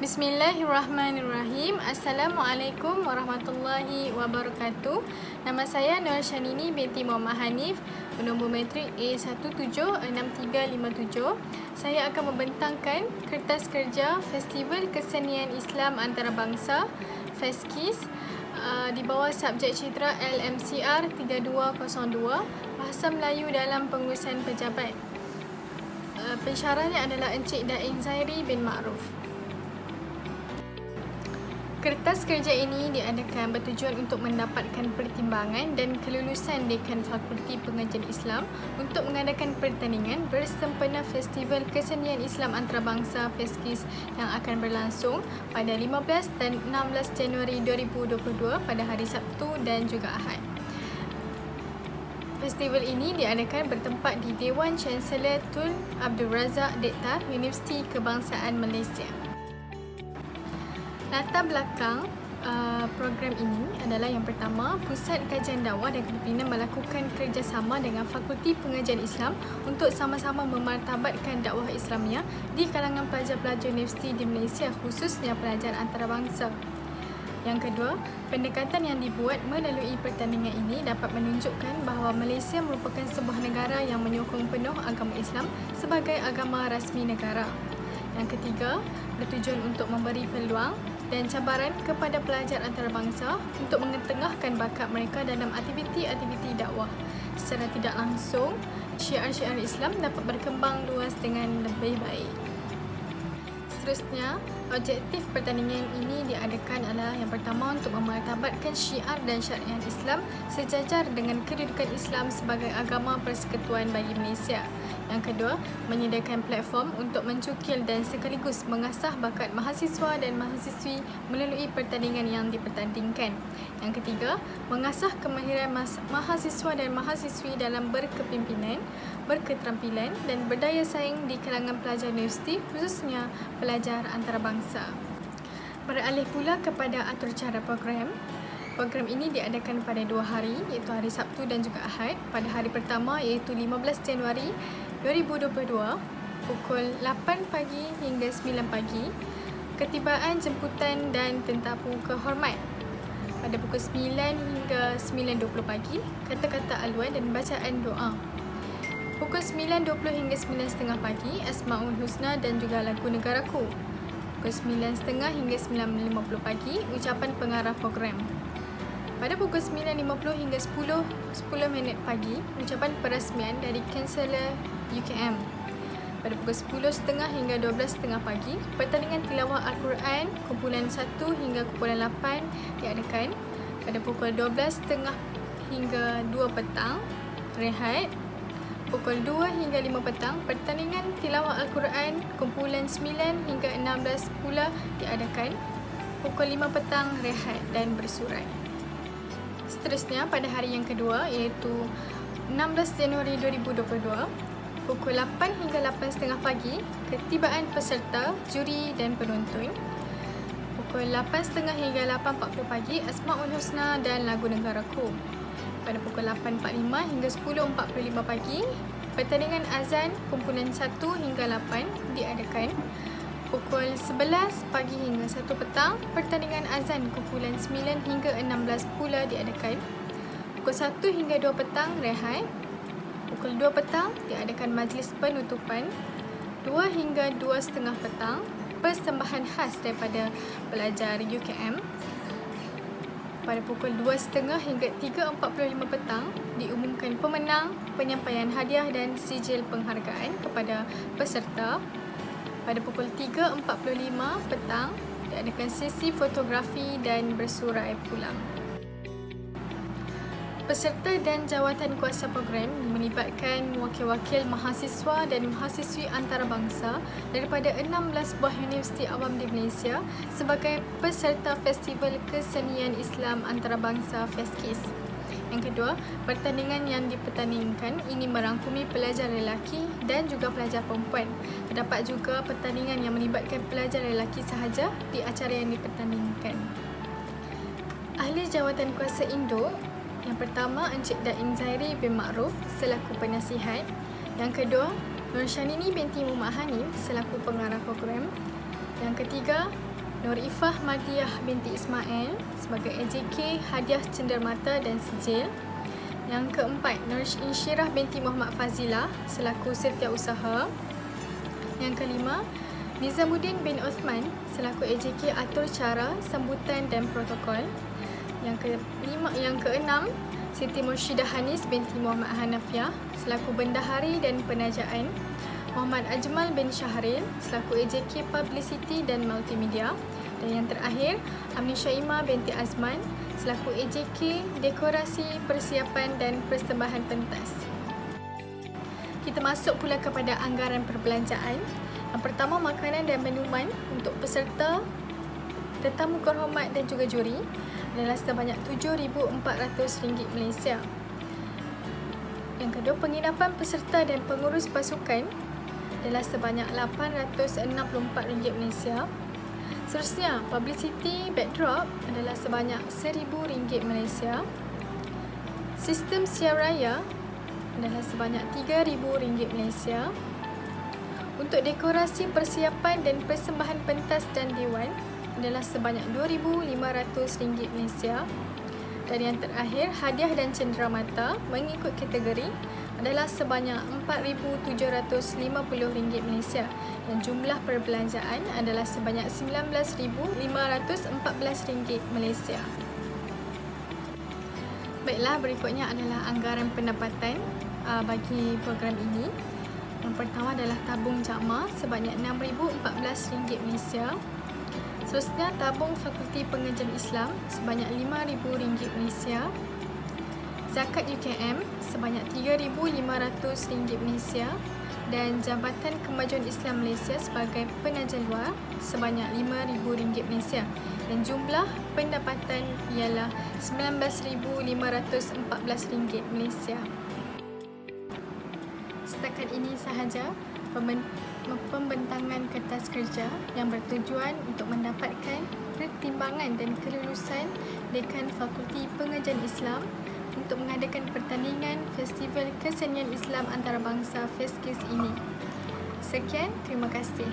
Bismillahirrahmanirrahim. Assalamualaikum warahmatullahi wabarakatuh. Nama saya Nur Syanini binti Muhammad Hanif, bernombor matrik A176357. Saya akan membentangkan kertas kerja Festival Kesenian Islam Antarabangsa (FESKIS) di bawah subjek citra LMCR 3202, Bahasa Melayu dalam Pengurusan Pejabat. Pensyarahnya adalah Encik Daeng Zairi bin Ma'ruf. Kertas kerja ini diadakan bertujuan untuk mendapatkan pertimbangan dan kelulusan Dekan Fakulti Pengajian Islam untuk mengadakan pertandingan bersempena Festival Kesenian Islam Antarabangsa (FESKIS) yang akan berlangsung pada 15 dan 16 Januari 2022 pada hari Sabtu dan juga Ahad. Festival ini diadakan bertempat di Dewan Chancellor Tun Abdul Razak Dektar, Universiti Kebangsaan Malaysia. Latar belakang program ini adalah yang pertama, Pusat Kajian Dakwah dan Kepimpinan melakukan kerjasama dengan Fakulti Pengajian Islam untuk sama-sama memartabatkan dakwah Islamiah di kalangan pelajar-pelajar universiti di Malaysia, khususnya pelajar antarabangsa. Yang kedua, pendekatan yang dibuat melalui pertandingan ini dapat menunjukkan bahawa Malaysia merupakan sebuah negara yang menyokong penuh agama Islam sebagai agama rasmi negara. Yang ketiga, bertujuan untuk memberi peluang dan cabaran kepada pelajar antarabangsa untuk mengetengahkan bakat mereka dalam aktiviti-aktiviti dakwah. Secara tidak langsung, syiar-syiar Islam dapat berkembang luas dengan lebih baik. Seterusnya, objektif pertandingan ini diadakan adalah yang pertama untuk memartabatkan syiar dan syariat Islam sejajar dengan kedudukan Islam sebagai agama persekutuan bagi Malaysia. Yang kedua, menyediakan platform untuk mencukil dan sekaligus mengasah bakat mahasiswa dan mahasiswi melalui pertandingan yang dipertandingkan. Yang ketiga, mengasah kemahiran mahasiswa dan mahasiswi dalam berkepimpinan, berketerampilan dan berdaya saing di kalangan pelajar universiti, khususnya pelajar antarabangsa. Beralih pula kepada atur cara program. Program ini diadakan pada 2 hari, iaitu hari Sabtu dan juga Ahad. Pada hari pertama iaitu 15 Januari 2022, pukul 8 pagi hingga 9 pagi, ketibaan, jemputan dan tentapu kehormat. Pada pukul 9 hingga 9.20 pagi, kata-kata aluan dan bacaan doa. Pukul 9.20 hingga 9.30 pagi, Asmaul Husna dan juga lagu Negaraku. Pukul 9.30 hingga 9.50 pagi, ucapan pengarah program. Pada pukul 9.50 hingga 10 pagi, ucapan perasmian dari Kansellor UKM. Pada pukul 10.30 hingga 12.30 pagi, pertandingan tilawah Al-Quran kumpulan 1 hingga kumpulan 8 diadakan. Pada pukul 12.30 hingga 2 petang, rehat. Pukul 2 hingga 5 petang, pertandingan tilawah Al-Quran kumpulan 9 hingga 16 pula diadakan. Pukul 5 petang, rehat dan bersurat. Seterusnya, pada hari yang kedua iaitu 16 Januari 2022, pukul 8 hingga 8.30 pagi, ketibaan peserta, juri dan penonton. Pukul 8.30 hingga 8.40 pagi, Asmaul Husna dan lagu Negaraku. Pada pukul 8.45 hingga 10.45 pagi, pertandingan azan kumpulan 1 hingga 8 diadakan. Pukul 11 pagi hingga 1 petang, pertandingan azan kumpulan 9 hingga 16 pula diadakan. Pukul 1 hingga 2 petang, rehat. Pukul 2 petang, diadakan majlis penutupan. 2 hingga 2.30 petang, persembahan khas daripada pelajar UKM. Pada pukul 2.30 hingga 3.45 petang, diumumkan pemenang, penyampaian hadiah dan sijil penghargaan kepada peserta. Pada pukul 3.45 petang, diadakan sesi fotografi dan bersurai pulang. Peserta dan jawatan kuasa program melibatkan wakil-wakil mahasiswa dan mahasiswi antarabangsa daripada 16 buah universiti awam di Malaysia sebagai peserta Festival Kesenian Islam Antarabangsa (FESKIS). Yang kedua, pertandingan yang dipertandingkan ini merangkumi pelajar lelaki dan juga pelajar perempuan. Terdapat juga pertandingan yang melibatkan pelajar lelaki sahaja di acara yang dipertandingkan. Ahli Jawatan Kuasa Induk, yang pertama Encik Daeng Zairi bin Ma'ruf selaku penasihat. Yang kedua, Nur Syanini binti Muhammad Hanif selaku pengarah program. Yang ketiga, Nur Ifah Madiyah binti Ismail sebagai AJK Hadiah Cenderamata dan Sijil. Yang keempat, Nur Insyirah binti Muhammad Fazilah selaku Setiausaha. Yang kelima, Nizamuddin bin Osman selaku AJK Atur Cara, Sambutan dan Protokol. Yang keenam, Siti Mursyidah Hanis binti Muhammad Hanafiah selaku Bendahari dan Penajaan. Muhammad Ajmal bin Syahril selaku AJK Publicity dan Multimedia. Dan yang terakhir, Amni Syaimah binti Azman selaku AJK Dekorasi, Persiapan dan Persembahan Pentas. Kita masuk pula kepada anggaran perbelanjaan. Yang pertama, makanan dan minuman untuk peserta, tetamu kehormat dan juga juri adalah sebanyak RM7,400 Malaysia. Yang kedua, penginapan peserta dan pengurus pasukan adalah sebanyak RM864 Malaysia. Seterusnya, publicity backdrop adalah sebanyak RM1,000 Malaysia. Sistem siar raya adalah sebanyak RM3,000 Malaysia. Untuk dekorasi, persiapan dan persembahan pentas dan dewan adalah sebanyak RM2,500 Malaysia. Dan yang terakhir, hadiah dan cenderamata mengikut kategori adalah sebanyak RM4,750 Malaysia dan jumlah perbelanjaan adalah sebanyak RM19,514 Malaysia. Baiklah, berikutnya adalah anggaran pendapatan bagi program ini. Yang pertama adalah tabung JAMA sebanyak RM6,014 Malaysia. Seterusnya, tabung Fakulti Pengajian Islam sebanyak RM5,000 Malaysia. Zakat UKM sebanyak RM3,500 Malaysia. Dan Jabatan Kemajuan Islam Malaysia sebagai penaja luar sebanyak RM5,000 Malaysia. Dan jumlah pendapatan ialah RM19,514 Malaysia. Setakat ini sahaja pembentangan kertas kerja yang bertujuan untuk mendapatkan pertimbangan dan kelulusan Dekan Fakulti Pengajian Islam untuk mengadakan pertandingan Festival Kesenian Islam Antarabangsa FESKIS ini. Sekian, terima kasih.